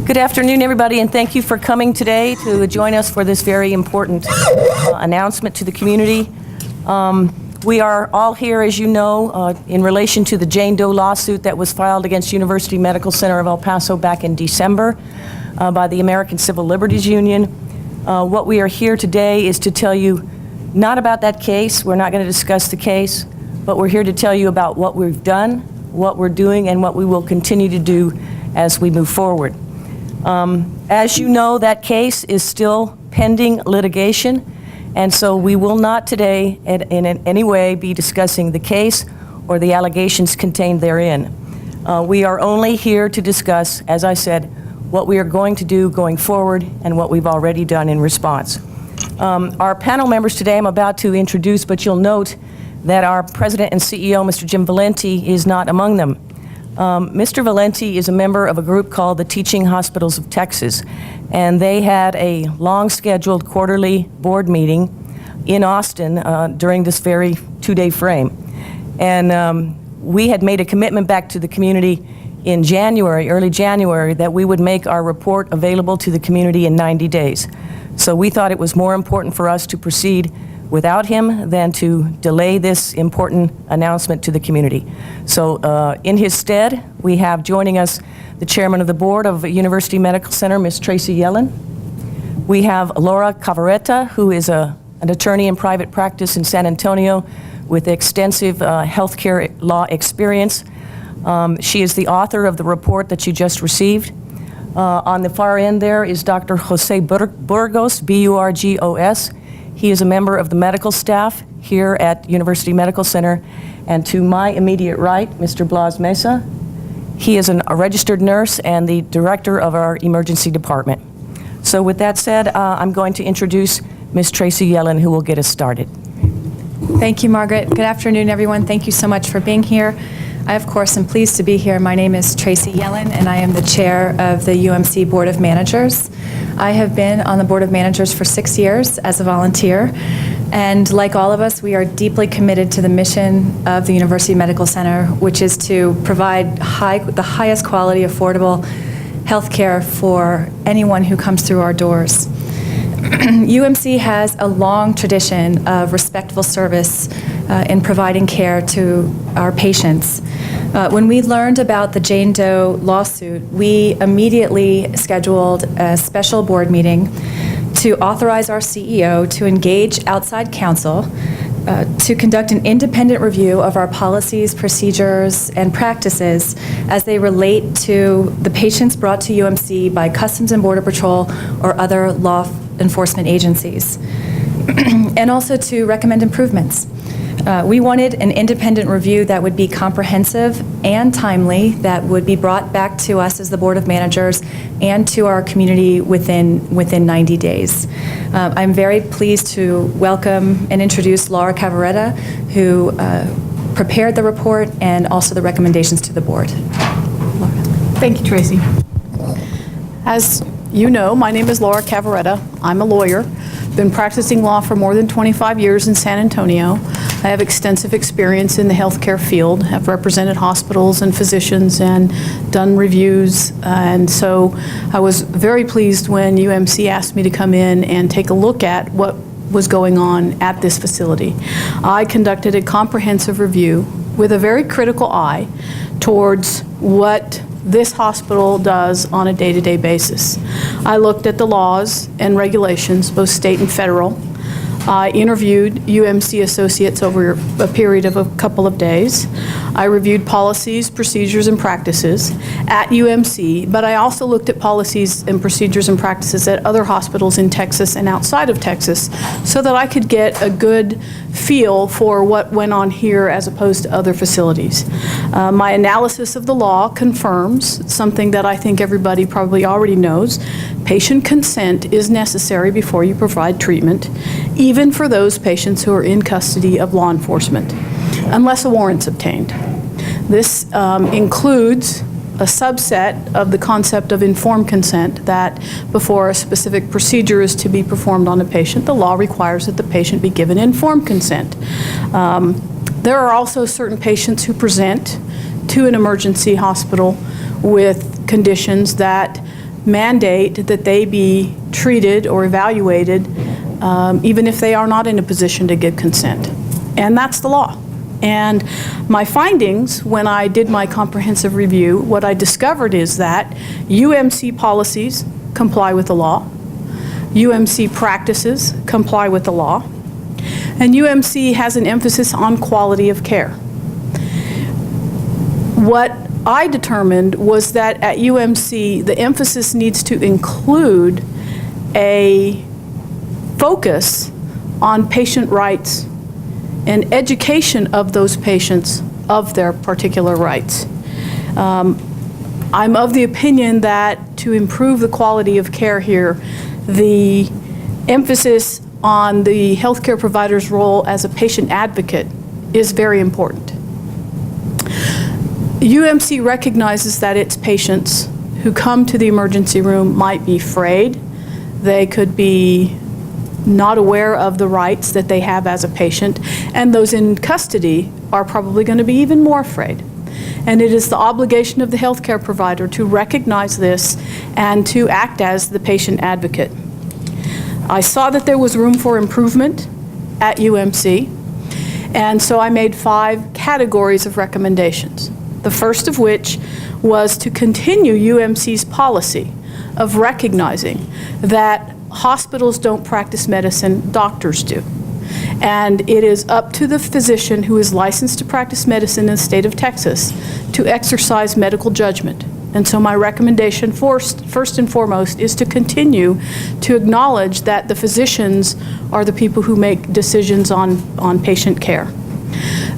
Good afternoon, everybody, and thank you for coming today to join us for this very important announcement to the community. We are all here, as you know, in relation to the Jane Doe lawsuit that was filed against University Medical Center of El Paso back in December by the American Civil Liberties Union. What we are here today is to tell you not about that case. We're not going to discuss the case, but we're here to tell you about what we've done, what we're doing, and what we will continue to do as we move forward. As you know, that case is still pending litigation, and so we will not today in any way be discussing the case or the allegations contained therein. We are only here to discuss, as I said, what we are going to do going forward and what we've already done in response. Our panel members today I'm about to introduce, but you'll note that our President and CEO, Mr. Jim Valenti, is not among them. Mr. Valenti is a member of a group called the Teaching Hospitals of Texas, and they had a long-scheduled quarterly board meeting in Austin during this very two-day frame. And we had made a commitment back to the community in January, early January, that we would make our report available to the community in 90 days. So we thought it was more important for us to proceed without him than to delay this important announcement to the community. So in his stead, we have joining us the chairman of the board of University Medical Center, Ms. Tracy Yellen. We have Laura Cavaretta, who is an attorney in private practice in San Antonio with extensive healthcare law experience. She is the author of the report that you just received. On the far end there is Dr. Jose Burgos, B-U-R-G-O-S. He is a member of the medical staff here at University Medical Center. And to my immediate right, Mr. Blas Mesa. He is a registered nurse and the director of our emergency department. So with that said, I'm going to introduce Ms. Tracy Yellen, who will get us started. Thank you, Margaret. Good afternoon, everyone. Thank you so much for being here. I, of course, am pleased to be here. My name is Tracy Yellen, and I am the chair of the UMC Board of Managers. I have been on the Board of Managers for 6 years as a volunteer, and like all of us, we are deeply committed to the mission of the University Medical Center, which is to provide the highest quality, affordable health care for anyone who comes through our doors. UMC has a long tradition of respectful service in providing care to our patients. When we learned about the Jane Doe lawsuit, we immediately scheduled a special board meeting to authorize our CEO to engage outside counsel to conduct an independent review of our policies, procedures, and practices as they relate to the patients brought to UMC by Customs and Border Patrol or other law enforcement agencies, and also to recommend improvements. We wanted an independent review that would be comprehensive and timely, that would be brought back to us as the Board of Managers and to our community within 90 days. I'm very pleased to welcome and introduce Laura Cavaretta, who prepared the report and also the recommendations to the board. Laura. Thank you, Tracy. As you know, my name is Laura Cavaretta. I'm a lawyer. Been practicing law for more than 25 years in San Antonio. I have extensive experience in the healthcare field. Have represented hospitals and physicians and done reviews. And so I was very pleased when UMC asked me to come in and take a look at what was going on at this facility. I conducted a comprehensive review with a very critical eye towards what this hospital does on a day-to-day basis. I looked at the laws and regulations, both state and federal. I interviewed UMC associates over a period of a couple of days. I reviewed policies, procedures, and practices at UMC, but I also looked at policies and procedures and practices at other hospitals in Texas and outside of Texas so that I could get a good feel for what went on here as opposed to other facilities. My analysis of the law confirms something that I think everybody probably already knows. Patient consent is necessary before you provide treatment, even for those patients who are in custody of law enforcement, unless a warrant's obtained. This includes a subset of the concept of informed consent, that before a specific procedure is to be performed on a patient, the law requires that the patient be given informed consent. There are also certain patients who present to an emergency hospital with conditions that mandate that they be treated or evaluated even if they are not in a position to give consent. And that's the law. And my findings, when I did my comprehensive review, what I discovered is that UMC policies comply with the law, UMC practices comply with the law, and UMC has an emphasis on quality of care. What I determined was that at UMC, the emphasis needs to include a focus on patient rights and education of those patients of their particular rights. I'm of the opinion that to improve the quality of care here, the emphasis on the healthcare provider's role as a patient advocate is very important. UMC recognizes that its patients who come to the emergency room might be afraid. They could be not aware of the rights that they have as a patient, and those in custody are probably going to be even more afraid. And it is the obligation of the healthcare provider to recognize this and to act as the patient advocate. I saw that there was room for improvement at UMC, and so I made 5 categories of recommendations. The first of which was to continue UMC's policy of recognizing that hospitals don't practice medicine, doctors do. And it is up to the physician who is licensed to practice medicine in the state of Texas to exercise medical judgment. And so my recommendation first and foremost is to continue to acknowledge that the physicians are the people who make decisions on patient care.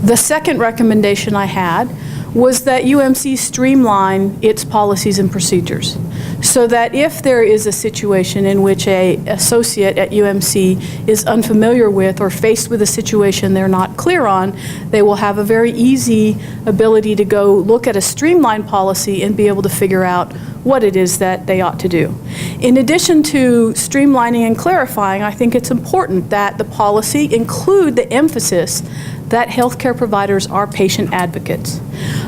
The second recommendation I had was that UMC streamline its policies and procedures so that if there is a situation in which an associate at UMC is unfamiliar with or faced with a situation they're not clear on, they will have a very easy ability to go look at a streamlined policy and be able to figure out what it is that they ought to do. In addition to streamlining and clarifying, I think it's important that the policy include the emphasis that healthcare providers are patient advocates.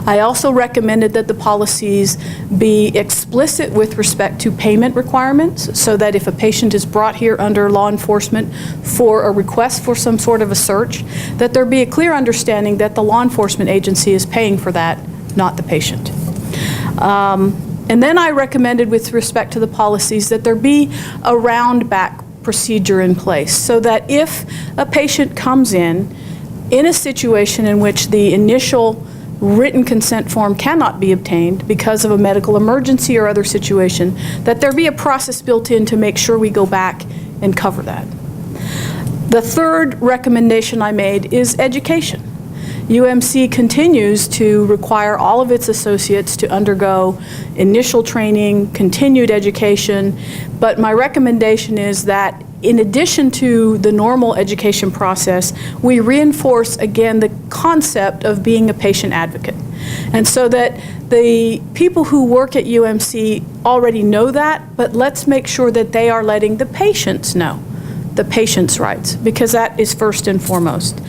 I also recommended that the policies be explicit with respect to payment requirements so that if a patient is brought here under law enforcement for a request for some sort of a search, that there be a clear understanding that the law enforcement agency is paying for that, not the patient. And then I recommended with respect to the policies that there be a round-back procedure in place so that if a patient comes in a situation in which the initial written consent form cannot be obtained because of a medical emergency or other situation, that there be a process built in to make sure we go back and cover that. The third recommendation I made is education. UMC continues to require all of its associates to undergo initial training, continued education, but my recommendation is that in addition to the normal education process, we reinforce again the concept of being a patient advocate. And so that the people who work at UMC already know that, but let's make sure that they are letting the patients know the patient's rights, because that is first and foremost.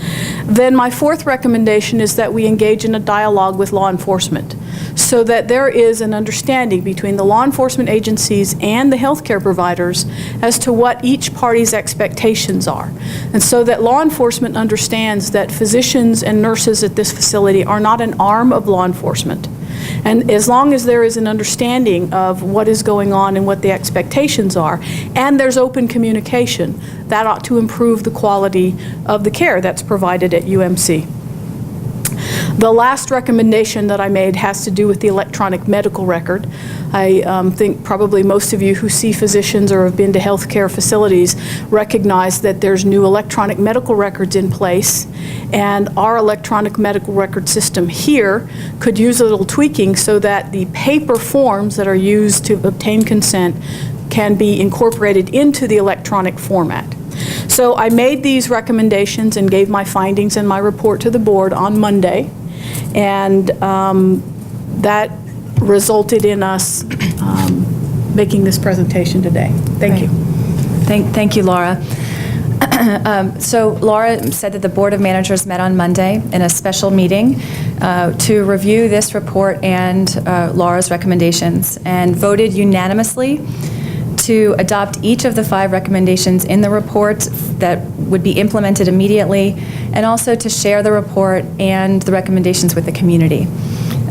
Then my fourth recommendation is that we engage in a dialogue with law enforcement so that there is an understanding between the law enforcement agencies and the healthcare providers as to what each party's expectations are. And so that law enforcement understands that physicians and nurses at this facility are not an arm of law enforcement. And as long as there is an understanding of what is going on and what the expectations are, and there's open communication, that ought to improve the quality of the care that's provided at UMC. The last recommendation that I made has to do with the electronic medical record. I think probably most of you who see physicians or have been to healthcare facilities recognize that there's new electronic medical records in place, and our electronic medical record system here could use a little tweaking so that the paper forms that are used to obtain consent can be incorporated into the electronic format. So I made these recommendations and gave my findings and my report to the board on Monday, and that resulted in us making this presentation today. Thank you. Thank you, Laura. So Laura said that the Board of Managers met on Monday in a special meeting to review this report and Laura's recommendations, and voted unanimously to adopt each of the 5 recommendations in the report that would be implemented immediately, and also to share the report and the recommendations with the community.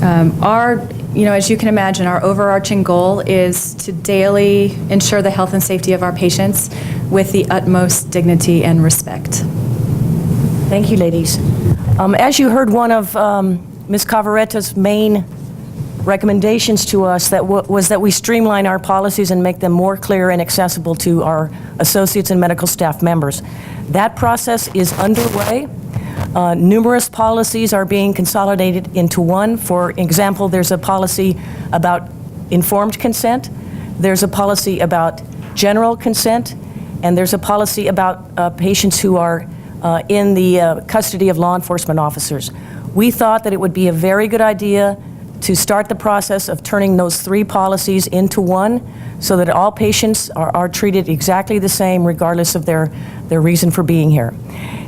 As you can imagine, our overarching goal is to daily ensure the health and safety of our patients with the utmost dignity and respect. Thank you, ladies. As you heard, one of Ms. Cavaretta's main recommendations to us was that we streamline our policies and make them more clear and accessible to our associates and medical staff members. That process is underway. Numerous policies are being consolidated into one. For example, there's a policy about informed consent, there's a policy about general consent, and there's a policy about patients who are in the custody of law enforcement officers. We thought that it would be a very good idea to start the process of turning those 3 policies into one, so that all patients are treated exactly the same regardless of their reason for being here.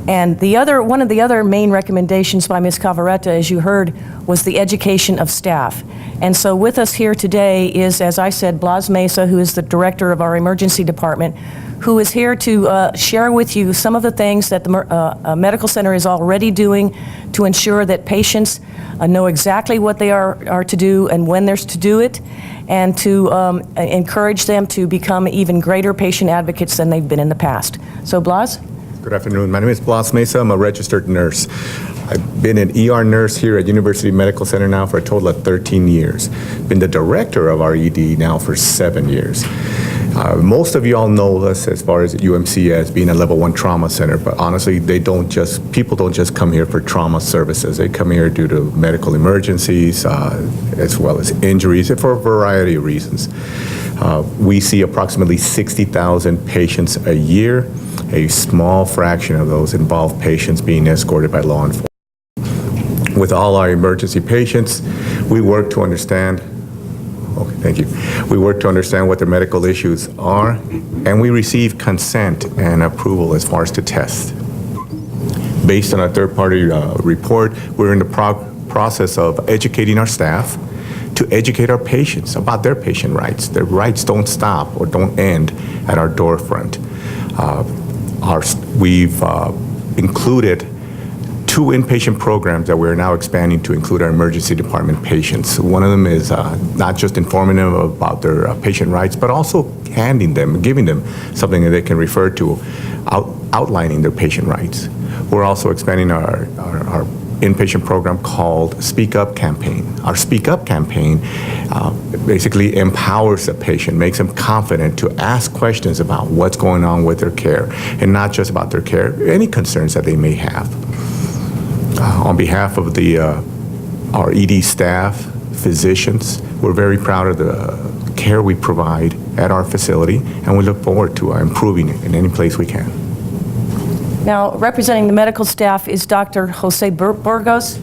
And one of the other main recommendations by Ms. Cavaretta, as you heard, was the education of staff. And so with us here today is, as I said, Blas Mesa, who is the director of our emergency department, who is here to share with you some of the things that the medical center is already doing to ensure that patients know exactly what they are to do and when they're to do it, and to encourage them to become even greater patient advocates than they've been in the past. So, Blas? Good afternoon. My name is Blas Mesa. I'm a registered nurse. I've been an ER nurse here at University Medical Center now for a total of 13 years. Been the director of our ED now for 7 years. Most of you all know us as far as UMC as being a level 1 trauma center, but honestly, people don't just come here for trauma services. They come here due to medical emergencies, as well as injuries, and for a variety of reasons. We see approximately 60,000 patients a year. A small fraction of those involve patients being escorted by law enforcement. With all our emergency patients, we work to understand We work to understand what their medical issues are, and we receive consent and approval as far as to test. Based on a third-party report, we're in the process of educating our staff to educate our patients about their patient rights. Their rights don't stop or don't end at our door front. We've included 2 inpatient programs that we're now expanding to include our emergency department patients. One of them is not just informing them about their patient rights, but also giving them something that they can refer to, outlining their patient rights. We're also expanding our inpatient program called Speak Up Campaign. Our Speak Up campaign basically empowers the patient, makes them confident to ask questions about what's going on with their care, and not just about their care, any concerns that they may have. On behalf of our ED staff, physicians, we're very proud of the care we provide at our facility, and we look forward to improving it in any place we can. Now, representing the medical staff is Dr. Jose Burgos.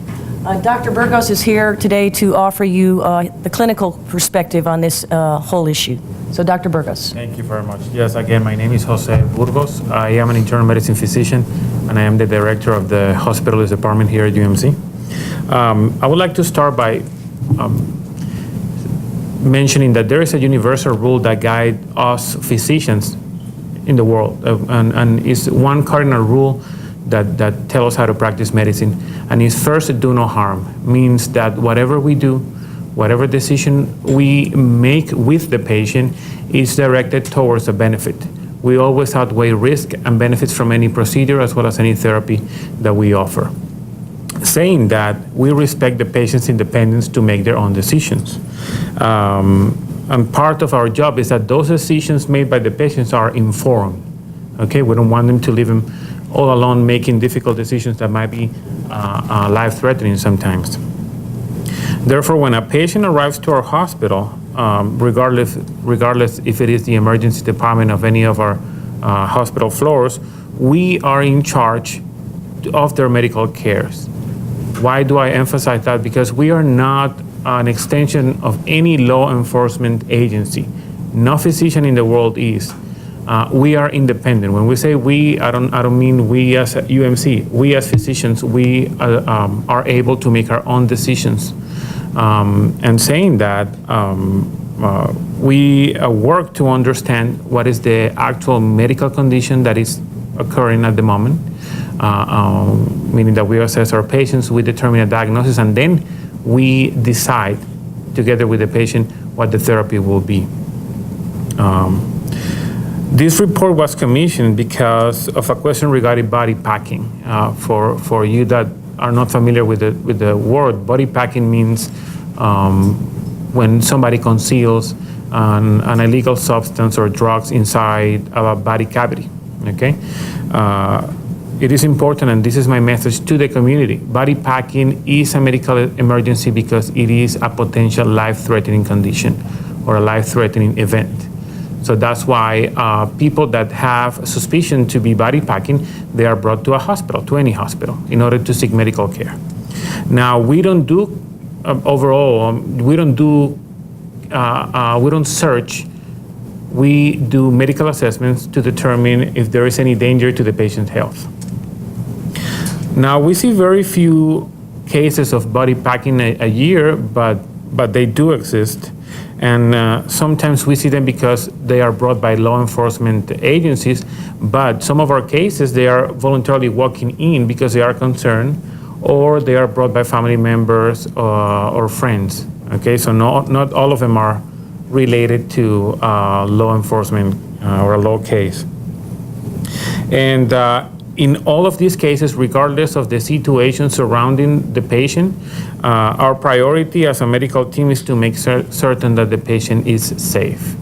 Dr. Burgos is here today to offer you the clinical perspective on this whole issue. So, Dr. Burgos. Thank you very much. Yes, again, my name is Jose Burgos. I am an internal medicine physician, and I am the director of the hospitalist department here at UMC. I would like to start by mentioning that there is a universal rule that guides us physicians in the world, and is one cardinal rule that tells us how to practice medicine, and is first, do no harm. Means that whatever we do, whatever decision we make with the patient is directed towards a benefit. We always outweigh risk and benefits from any procedure as well as any therapy that we offer. Saying that, we respect the patient's independence to make their own decisions. And part of our job is that those decisions made by the patients are informed. Okay, we don't want them to leave them all alone making difficult decisions that might be life-threatening sometimes. Therefore, when a patient arrives to our hospital, regardless if it is the emergency department of any of our hospital floors, we are in charge of their medical cares. Why do I emphasize that? Because we are not an extension of any law enforcement agency. No physician in the world is. We are independent. When we say we, I don't mean we as a UMC. We as physicians, we are able to make our own decisions. And saying that, we work to understand what is the actual medical condition that is occurring at the moment, meaning that we assess our patients, we determine a diagnosis, and then we decide together with the patient what the therapy will be. This report was commissioned because of a question regarding body packing. For you that are not familiar with the word, body packing means when somebody conceals an illegal substance or drugs inside a body cavity, okay? It is important, and this is my message to the community. Body packing is a medical emergency because it is a potential life-threatening condition or a life-threatening event. So that's why people that have suspicion to be body packing, they are brought to a hospital, to any hospital, in order to seek medical care. Now, we don't do, overall, we don't search. We do medical assessments to determine if there is any danger to the patient's health. Now, we see very few cases of body packing a year, but they do exist. And sometimes we see them because they are brought by law enforcement agencies, but some of our cases, they are voluntarily walking in because they are concerned, or they are brought by family members or friends. Okay, so not all of them are related to law enforcement or a law case. And in all of these cases, regardless of the situation surrounding the patient, our priority as a medical team is to make certain that the patient is safe.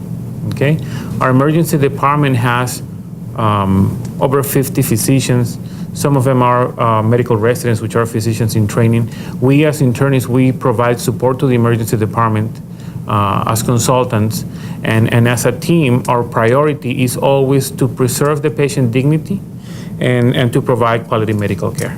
Okay? Our emergency department has over 50 physicians. Some of them are medical residents, which are physicians in training. We as internists, we provide support to the emergency department as consultants. And as a team, our priority is always to preserve the patient dignity and to provide quality medical care.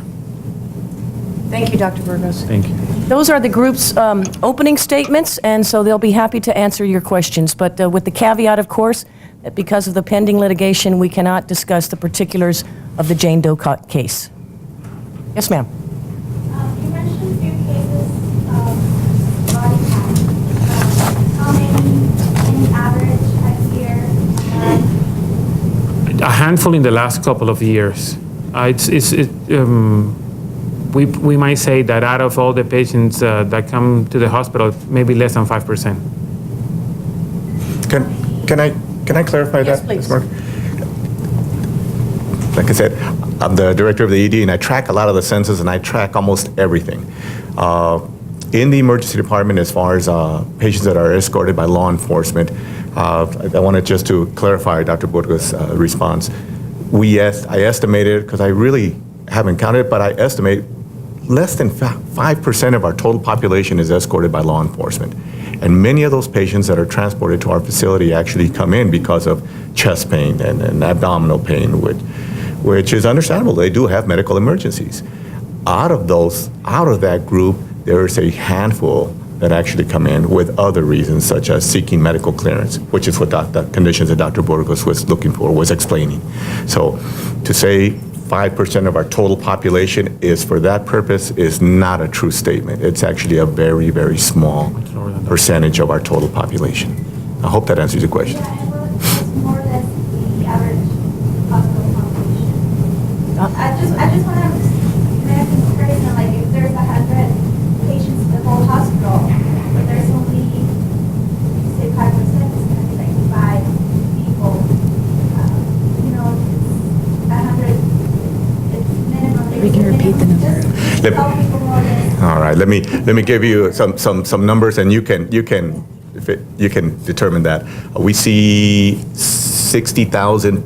Thank you, Dr. Burgos. Thank you. Those are the group's opening statements, and so they'll be happy to answer your questions. But with the caveat, of course, that because of the pending litigation, we cannot discuss the particulars of the Jane Doe case. Yes, ma'am. You mentioned 2 cases of body packing. How many average a year? A handful in the last couple of years. We might say that out of all the patients that come to the hospital, maybe less than 5%. Can I clarify Yes, that, please. Ms. Mark? Like I said, I'm the director of the ED, and I track a lot of the census, and I track almost everything. In the emergency department, as far as patients that are escorted by law enforcement, I wanted just to clarify Dr. Burgos' response. I estimated, because I really haven't counted it, but I estimate less than 5% of our total population is escorted by law enforcement. And many of those patients that are transported to our facility actually come in because of chest pain and abdominal pain, which is understandable. They do have medical emergencies. Out of that group, there is a handful that actually come in with other reasons, such as seeking medical clearance, which is what the conditions that Dr. Burgos was looking for, was explaining. So to say 5% of our total population is for that purpose is not a true statement. It's actually a very, very small percentage of our total population. I hope that answers your question. Yeah, and it's more or less the average hospital population. I just want to make a comparison, like if there's 100 patients in the whole hospital, but there's only, say 5%, it's going to be like 5 people. You know, 100, it's minimum. We can repeat the number. Just tell people more or less. All right, let me give you some numbers, and you can determine that. We see 60,000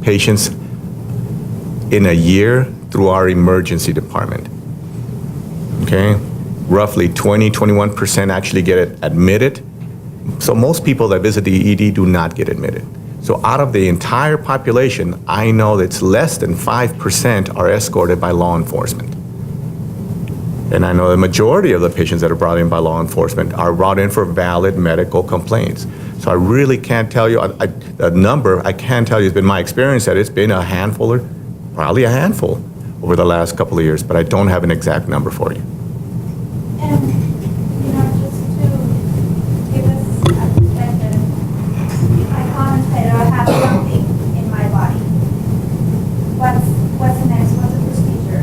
patients in a year through our emergency department. Okay, roughly 21% actually get admitted. So most people that visit the ED do not get admitted. So out of the entire population, I know that it's less than 5% are escorted by law enforcement. And I know the majority of the patients that are brought in by law enforcement are brought in for valid medical complaints. So I really can't tell you a number. I can tell you it's been my experience that it's been a handful, or probably a handful, over the last couple of years, but I don't have an exact number for you. And, just to give us a perspective, if I contemplate or I have something in my body, what's the next? What's the procedure?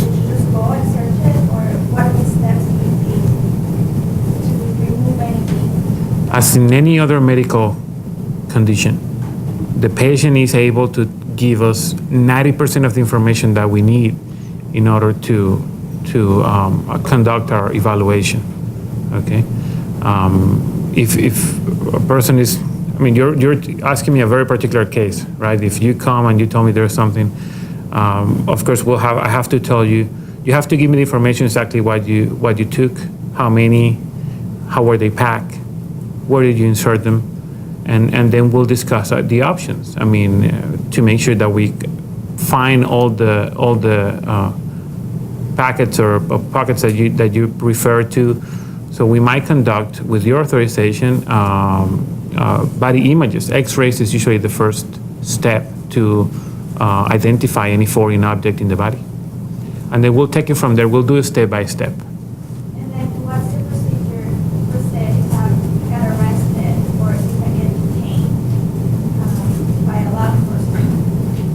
Would you just go and search it, or what are the steps you take to remove anything? As in any other medical condition, the patient is able to give us 90% of the information that we need in order to conduct our evaluation. Okay, if a person is, I mean, you're asking me a very particular case, right? If you come and you tell me there's something, of course I have to tell you. You have to give me the information exactly what you took, how many, how were they packed, where did you insert them, and then we'll discuss the options. I mean, to make sure that we find all the packets or pockets that you refer to. So we might conduct, with your authorization, body images. X-rays is usually the first step to identify any foreign object in the body. And then we'll take it from there. We'll do it step by step. And then what's the procedure, per se, if I get arrested or if I get detained by a law enforcement?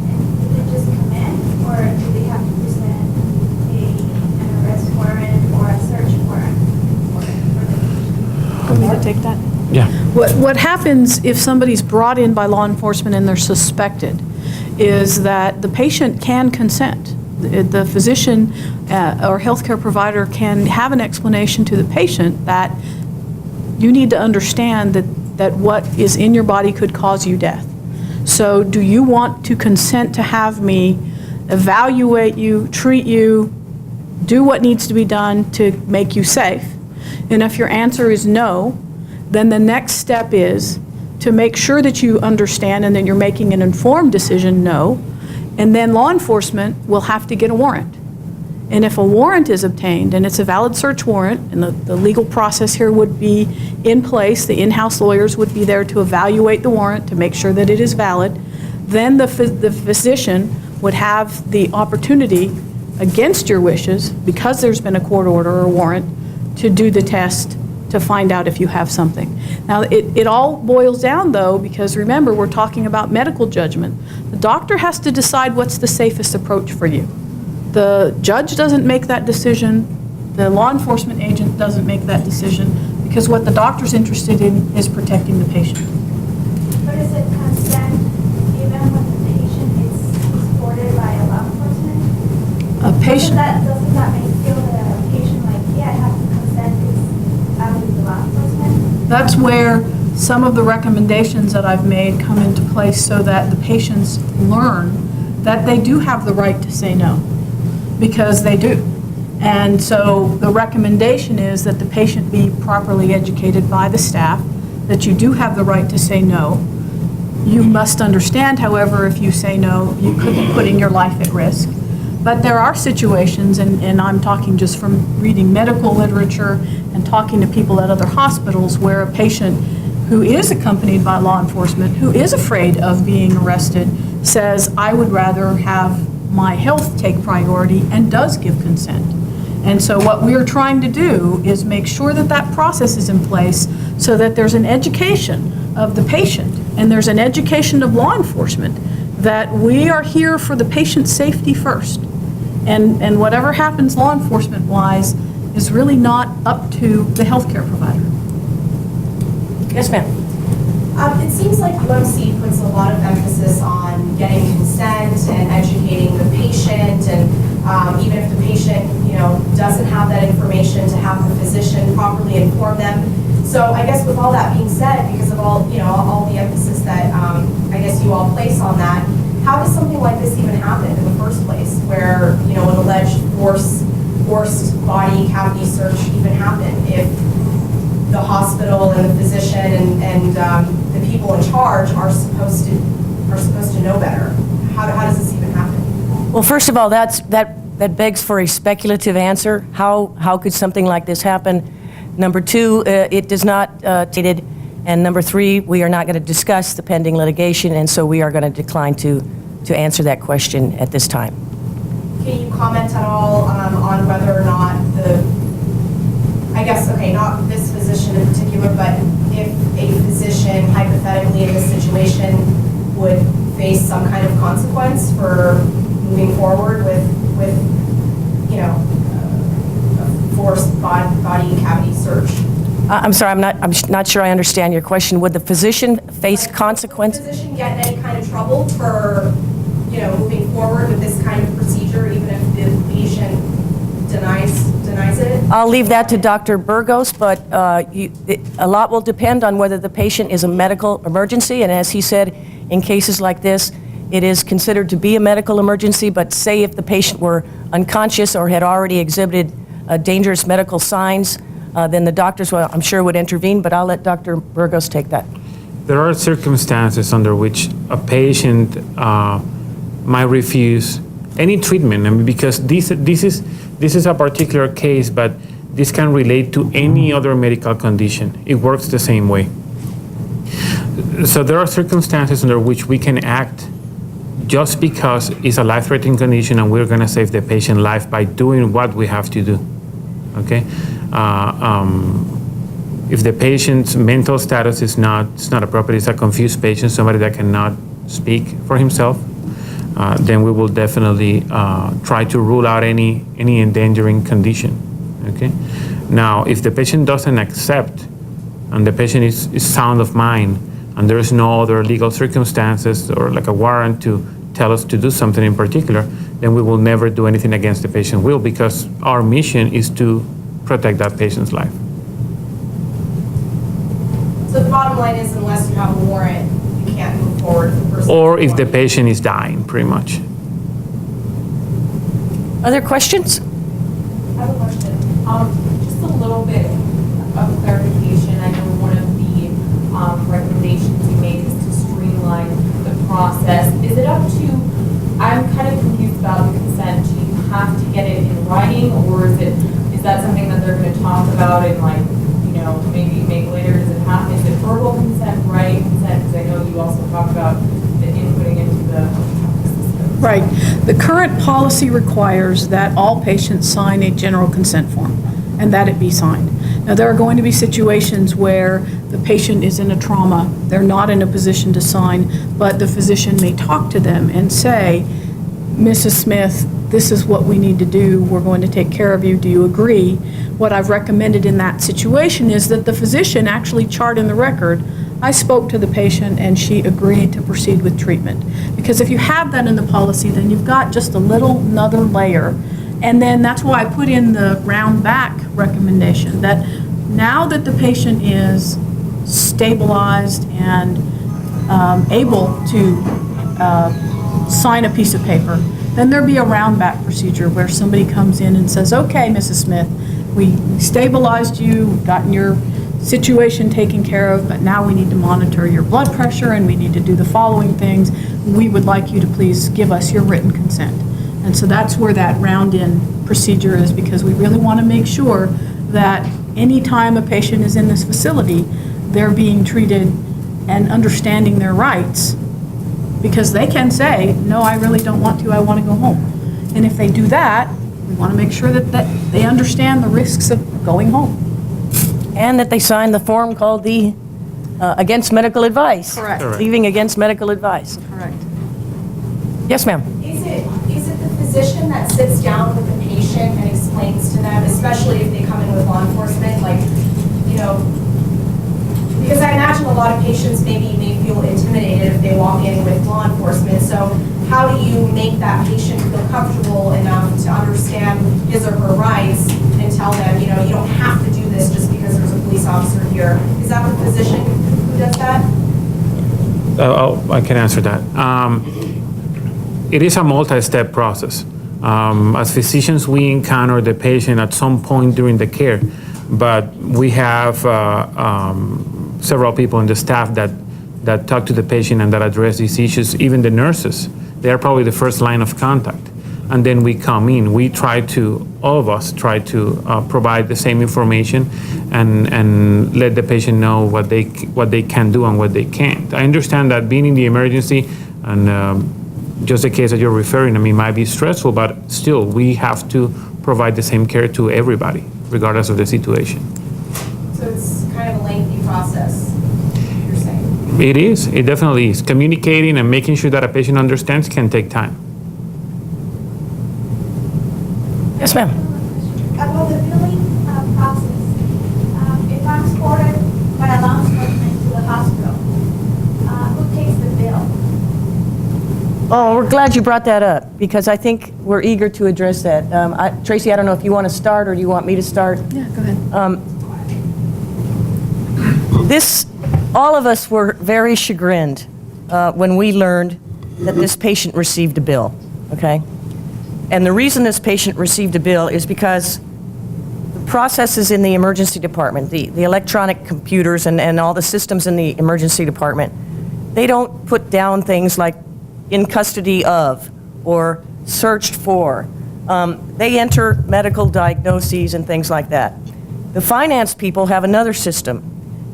And do they just come in, or do they have to present an arrest warrant or a search warrant for the patient? Want me to take that? Yeah. What happens if somebody's brought in by law enforcement and they're suspected is that the patient can consent. The physician or healthcare provider can have an explanation to the patient that you need to understand that what is in your body could cause you death. So do you want to consent to have me evaluate you, treat you, do what needs to be done to make you safe? And if your answer is no, then the next step is to make sure that you understand and that you're making an informed decision, no. And then law enforcement will have to get a warrant. And if a warrant is obtained, and it's a valid search warrant, and the legal process here would be in place, the in-house lawyers would be there to evaluate the warrant to make sure that it is valid, then the physician would have the opportunity, against your wishes, because there's been a court order or a warrant, to do the test to find out if you have something. Now, it all boils down, though, because remember, we're talking about medical judgment. The doctor has to decide what's the safest approach for you. The judge doesn't make that decision. The law enforcement agent doesn't make that decision, because what the doctor's interested in is protecting the patient. But is it consent even when the patient is escorted by a law enforcement? A patient. Doesn't that make you feel that a patient, like, yeah, I have to consent is out of the law enforcement? That's where some of the recommendations that I've made come into place so that the patients learn that they do have the right to say no, because they do. And so the recommendation is that the patient be properly educated by the staff, that you do have the right to say no. You must understand, however, if you say no, you could be putting your life at risk. But there are situations, and I'm talking just from reading medical literature and talking to people at other hospitals, where a patient who is accompanied by law enforcement, who is afraid of being arrested, says, I would rather have my health take priority, and does give consent. And so what we're trying to do is make sure that that process is in place so that there's an education of the patient and there's an education of law enforcement that we are here for the patient's safety first. And whatever happens law enforcement-wise is really not up to the healthcare provider. Yes, ma'am. It seems like UMC puts a lot of emphasis on getting consent and educating the patient, and even if the patient, doesn't have that information, to have the physician properly inform them. So I guess with all that being said, because of all, all the emphasis that I guess you all place on that, how does something like this even happen in the first place, where, an alleged forced body cavity search even happen, if the hospital and the physician and the people in charge are supposed to know better? How does this even happen? Well, first of all, that that begs for a speculative answer. How could something like this happen? Number two, it does not stated. And number three, we are not going to discuss the pending litigation, and so we are going to decline to answer that question at this time. Can you comment at all on whether or not I guess, okay, not this physician in particular, but if a physician hypothetically in this situation would face some kind of consequence for moving forward with a forced body cavity search? I'm sorry, I'm not sure I understand your question. Would the physician face consequence? Would the physician get any kind of trouble for, moving forward with this kind of procedure, even if the patient denies it? I'll leave that to Dr. Burgos, but a lot will depend on whether the patient is a medical emergency, and as he said, in cases like this, it is considered to be a medical emergency, but say if the patient were unconscious or had already exhibited dangerous medical signs, then the doctors, well, I'm sure, would intervene, but I'll let Dr. Burgos take that. There are circumstances under which a patient might refuse any treatment. I mean, because this is a particular case, but this can relate to any other medical condition. It works the same way. So there are circumstances under which we can act just because it's a life-threatening condition and we're going to save the patient life by doing what we have to do. Okay? If the patient's mental status is not appropriate, it's a confused patient, somebody that cannot speak for himself, then we will definitely try to rule out any endangering condition. Okay? Now, if the patient doesn't accept and the patient is sound of mind and there is no other legal circumstances or like a warrant to tell us to do something in particular, then we will never do anything against the patient's will because our mission is to protect that patient's life. So the bottom line is, unless you have a warrant, you can't move forward with the person. Or if the patient is dying, pretty much. Other questions? I have a question. Just a little bit of clarification. I know one of the recommendations you made is to streamline the process. Is it up to, I'm kind of confused about the consent. Do you have to get it in writing, or is that something that they're going to talk about and maybe make later? Does it happen? Is it verbal consent, writing consent? Because I know you also talk about the inputting into the system. Right. The current policy requires that all patients sign a general consent form and that it be signed. Now, there are going to be situations where the patient is in a trauma, they're not in a position to sign, but the physician may talk to them and say, Mrs. Smith, this is what we need to do, we're going to take care of you, do you agree? What I've recommended in that situation is that the physician actually chart in the record, I spoke to the patient and she agreed to proceed with treatment. Because if you have that in the policy, then you've got just another layer. And then that's why I put in the round back recommendation, that now that the patient is stabilized and able to sign a piece of paper, then there'll be a round back procedure where somebody comes in and says, okay, Mrs. Smith, we stabilized you, we've gotten your situation taken care of, but now we need to monitor your blood pressure and we need to do the following things. We would like you to please give us your written consent. And so that's where that round-in procedure is, because we really want to make sure that any time a patient is in this facility, they're being treated and understanding their rights, because they can say, no, I really don't want to, I want to go home. And if they do that, we want to make sure that they understand the risks of going home. And that they sign the form called the against medical advice. Correct. Leaving against medical advice. Correct. Yes, ma'am. Is it the physician that sits down with the patient and explains to them, especially if they come in with law enforcement, because I imagine a lot of patients may feel intimidated if they walk in with law enforcement. So how do you make that patient feel comfortable enough to understand his or her rights and tell them, you don't have to do this just because there's a police officer here? Is that the physician who does that? I can answer that. It is a multi-step process. As physicians, we encounter the patient at some point during the care, but we have several people in the staff that talk to the patient and that address these issues. Even the nurses, they are probably the first line of contact. and then we come in. We try to, all of us try to provide the same information and let the patient know what they can do and what they can't. I understand that being in the emergency and just the case that you're referring, I mean, might be stressful, but still, we have to provide the same care to everybody, regardless of the situation. So it's kind of a lengthy process, you're saying? It is. It definitely is. Communicating and making sure that a patient understands can take time. Yes, ma'am. About the billing process, if I'm escorted by a law enforcement to the hospital, who takes the bill? Oh, we're glad you brought that up, because I think we're eager to address that. Tracy, I don't know if you want to start, or do you want me to start? Yeah, go ahead. All of us were very chagrined when we learned that this patient received a bill, okay? And the reason this patient received a bill is because the processes in the emergency department, the electronic computers and all the systems in the emergency department, they don't put down things like in custody of or searched for. They enter medical diagnoses and things like that. The finance people have another system,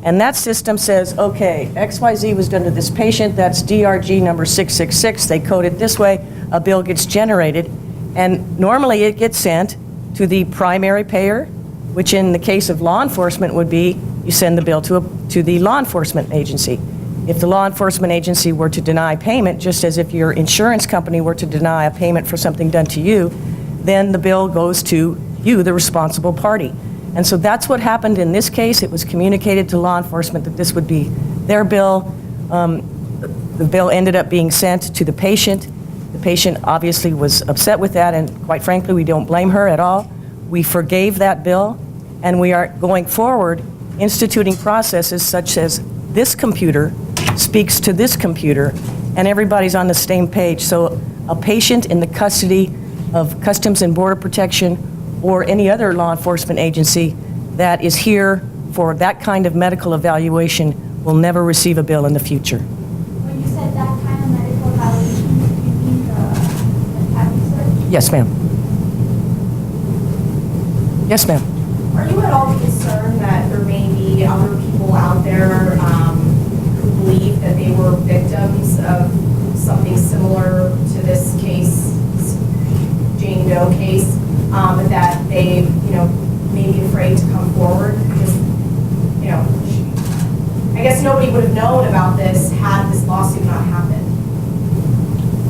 and that system says, okay, XYZ was done to this patient, that's DRG number 666, they code it this way, a bill gets generated, and normally it gets sent to the primary payer, which in the case of law enforcement would be, you send the bill to the law enforcement agency. If the law enforcement agency were to deny payment, just as if your insurance company were to deny a payment for something done to you, then the bill goes to you, the responsible party. And so that's what happened in this case. It was communicated to law enforcement that this would be their bill. The bill ended up being sent to the patient. The patient obviously was upset with that, and quite frankly, we don't blame her at all. We forgave that bill, and we are going forward instituting processes such as this computer speaks to this computer, and everybody's on the same page. So a patient in the custody of Customs and Border Protection or any other law enforcement agency that is here for that kind of medical evaluation will never receive a bill in the future. When you said that kind of medical evaluation, you mean the cavity search? Yes, ma'am. Yes, ma'am. Are you at all concerned that there may be other people out there who believe that they were victims of something similar to this case, Jane Doe case, but that they, may be afraid to come forward? Because, I guess nobody would have known about this had this lawsuit not happened.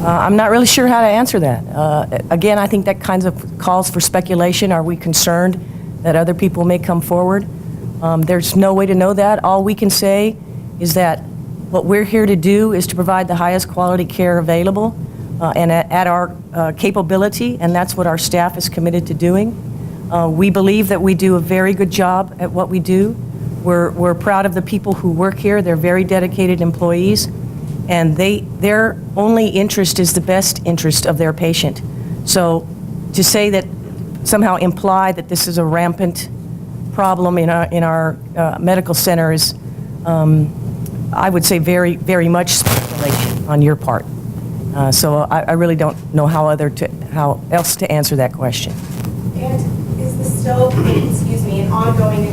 I'm not really sure how to answer that. Again, I think that kinds of calls for speculation. Are we concerned that other people may come forward? There's no way to know that. All we can say is that what we're here to do is to provide the highest quality care available and at our capability, and that's what our staff is committed to doing. We believe that we do a very good job at what we do. We're proud of the people who work here. They're very dedicated employees, and their only interest is the best interest of their patient. So to say that, somehow imply that this is a rampant problem in our medical center is, I would say, very, very much speculation on your part. So I really don't know how else to answer that question. And is this still, an ongoing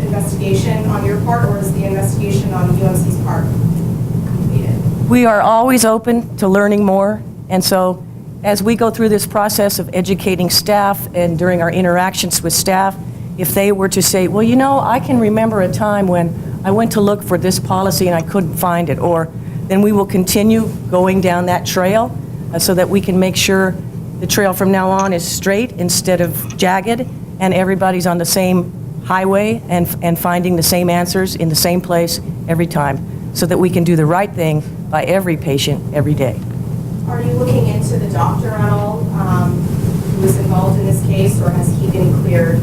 investigation on your part, or is the investigation on UMC's part completed? We are always open to learning more, and so as we go through this process of educating staff and during our interactions with staff, if they were to say, well, I can remember a time when I went to look for this policy and I couldn't find it, or then we will continue going down that trail so that we can make sure the trail from now on is straight instead of jagged, and everybody's on the same highway and finding the same answers in the same place every time, so that we can do the right thing by every patient every day. Are you looking into the doctor at all who was involved in this case, or has he been cleared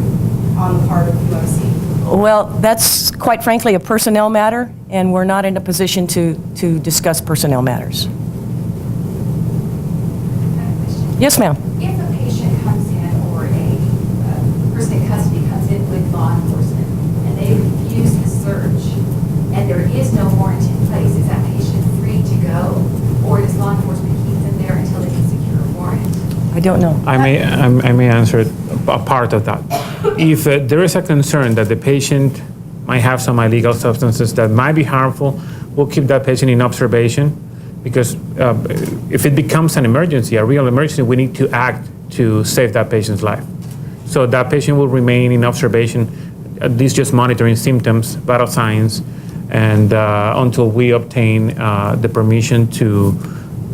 on the part of UMC? Well, that's quite frankly a personnel matter, and we're not in a position to discuss personnel matters. Yes, ma'am. If a patient comes in or a person in custody comes in with law enforcement and they refuse the search and there is no warrant in place, is that patient free to go, or does law enforcement keep them there until they can secure a warrant? I don't know. I may answer a part of that. If there is a concern that the patient might have some illegal substances that might be harmful, we'll keep that patient in observation, because if it becomes an emergency, a real emergency, we need to act to save that patient's life. So that patient will remain in observation, at least just monitoring symptoms, vital signs, and until we obtain the permission to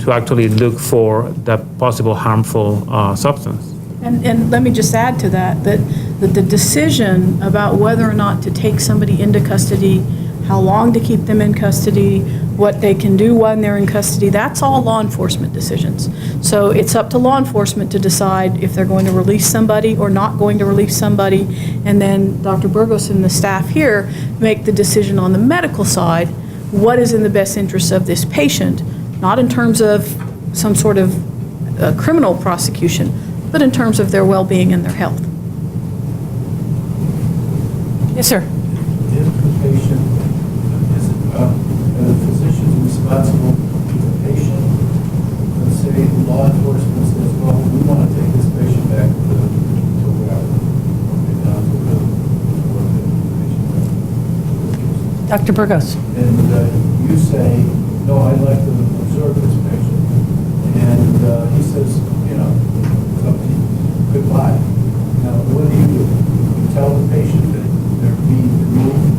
actually look for the possible harmful substance. And let me just add to that the decision about whether or not to take somebody into custody, how long to keep them in custody, what they can do when they're in custody, that's all law enforcement decisions. So it's up to law enforcement to decide if they're going to release somebody or not going to release somebody. And then Dr. Burgos and the staff here make the decision on the medical side, what is in the best interest of this patient, not in terms of some sort of criminal prosecution, but in terms of their well-being and their health. Yes, sir. If the patient, is it, are the physicians responsible for the patient? Let's say law enforcement says, well, we want to take this patient back to wherever, okay, down to where the patient is. Dr. Burgos. And you say, no, I'd like to observe this patient. And he says, you know, goodbye. Now, what do? You tell the patient that they're being removed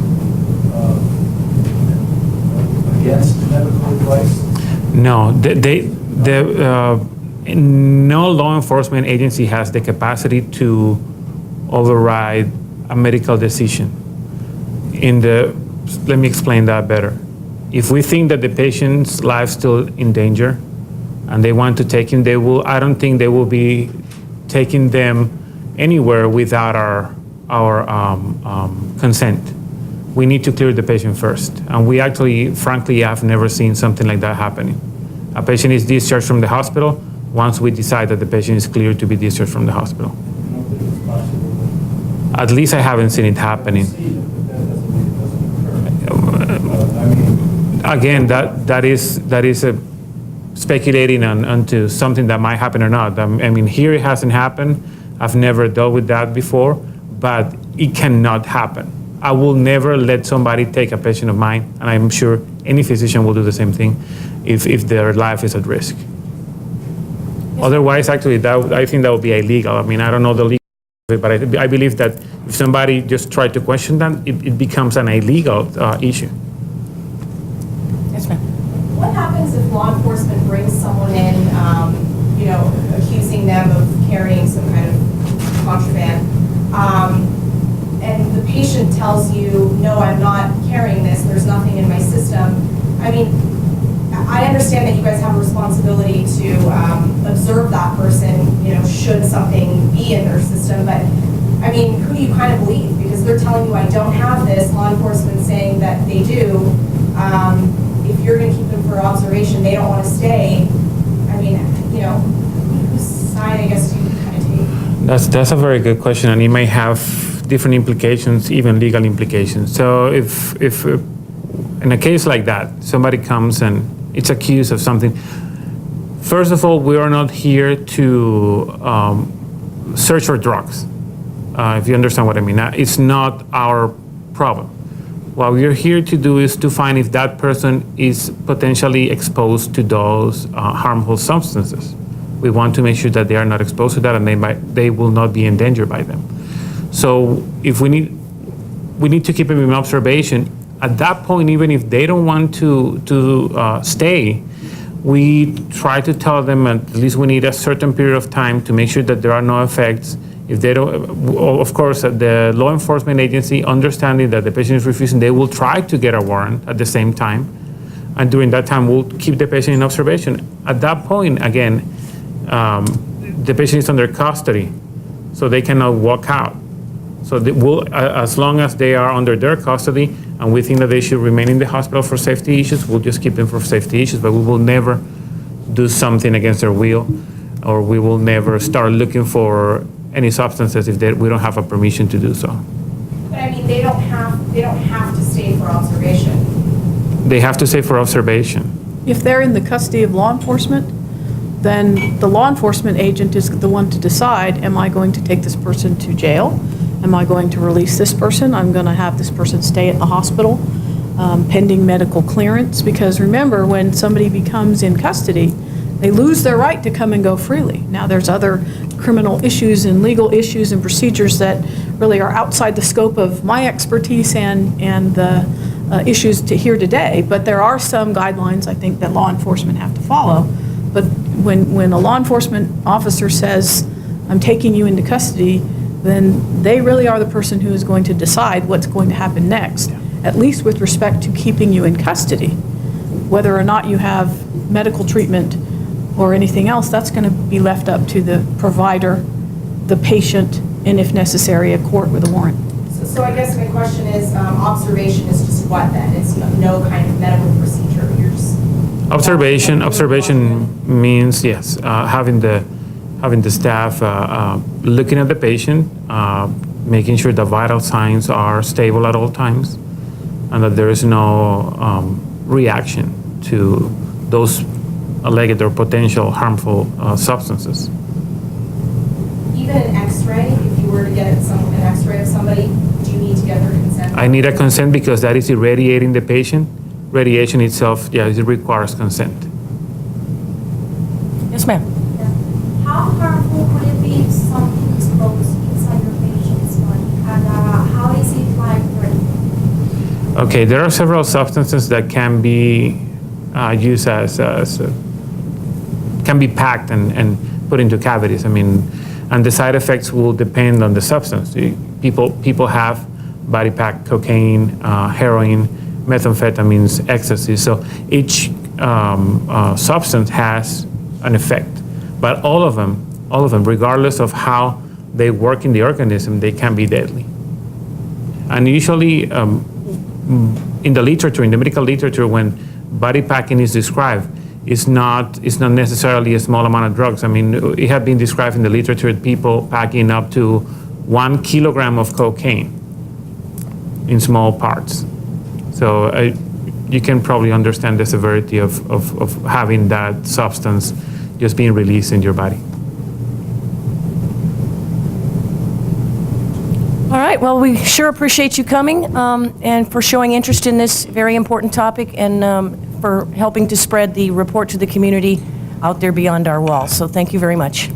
against medical advice? No, no law enforcement agency has the capacity to override a medical decision. Let me explain that better. If we think that the patient's life is still in danger and they want to take him, I don't think they will be taking them anywhere without our consent. We need to clear the patient first. And we actually, frankly, have never seen something like that happening. A patient is discharged from the hospital once we decide that the patient is cleared to be discharged from the hospital. I don't think it's possible. At least I haven't seen it happening. But that doesn't mean it doesn't occur. I mean, Again, that is a speculating onto something that might happen or not. I mean, here it hasn't happened. I've never dealt with that before, but it cannot happen. I will never let somebody take a patient of mine, and I'm sure any physician will do the same thing if their life is at risk. Otherwise, actually, I think that would be illegal. I mean, I don't know the legal of it, but I believe that if somebody just tried to question that, it becomes an illegal issue. Yes, ma'am. What happens if law enforcement brings someone in, you know, accusing them of carrying some kind of contraband, and the patient tells you, no, I'm not carrying this, there's nothing in my system? I mean, I understand that you guys have a responsibility to observe that person, you know, should something be in their system, but I mean, who do you kind of believe? Because they're telling you I don't have this, law enforcement saying that they do. If you're going to keep them for observation, they don't want to stay. I mean, you know, whose side, I guess, do you kind of take? That's a very good question, and it may have different implications, even legal implications. So if in a case like that, somebody comes and it's accused of something, first of all, we are not here to search for drugs, if you understand what I mean. It's not our problem. What we're here to do is to find if that person is potentially exposed to those harmful substances. We want to make sure that they are not exposed to that and they will not be endangered by them. So if we need to keep them in observation. At that point, even if they don't want to stay, we try to tell them at least we need a certain period of time to make sure that there are no effects. If they don't, of course, the law enforcement agency, understanding that the patient is refusing, they will try to get a warrant at the same time. And during that time, we'll keep the patient in observation. At that point, again, the patient is under custody, so they cannot walk out. So as long as they are under their custody and we think that they should remain in the hospital for safety issues, we'll just keep them for safety issues, but we will never do something against their will, or we will never start looking for any substances if we don't have a permission to do so. But I mean, they don't have to stay for observation. They have to stay for observation. If they're in the custody of law enforcement, then the law enforcement agent is the one to decide, am I going to take this person to jail? Am I going to release this person? I'm going to have this person stay at the hospital pending medical clearance. Because remember, when somebody becomes in custody, they lose their right to come and go freely. Now, there's other criminal issues and legal issues and procedures that really are outside the scope of my expertise and the issues to here today, but there are some guidelines I think that law enforcement have to follow. But when a law enforcement officer says, I'm taking you into custody, then they really are the person who is going to decide what's going to happen next, at least with respect to keeping you in custody. Whether or not you have medical treatment or anything else, that's going to be left up to the provider, the patient, and if necessary, a court with a warrant. So I guess my question is, observation is just what then? It's no kind of medical procedure, you're just... Observation means, yes, having the staff looking at the patient, making sure the vital signs are stable at all times, and that there is no reaction to those alleged or potential harmful substances. Even an X-ray, if you were to get an X-ray of somebody, do you need to get their consent? I need a consent because that is irradiating the patient. Radiation itself, yes, it requires consent. Yes, ma'am. How harmful could it be if something explodes inside your patient's body? And how is it life-threatening? Okay, there are several substances that can be used as can be packed and put into cavities. I mean, and the side effects will depend on the substance. People have body packed cocaine, heroin, methamphetamines, ecstasy. So each substance has an effect, but all of them, regardless of how they work in the organism, they can be deadly. And usually, in the literature, in the medical literature, when body packing is described, it's not necessarily a small amount of drugs. I mean, it had been described in the literature people packing up to 1 kilogram of cocaine in small parts. So you can probably understand the severity of having that substance just being released in your body. All right, well, we sure appreciate you coming and for showing interest in this very important topic and for helping to spread the report to the community out there beyond our walls. So thank you very much.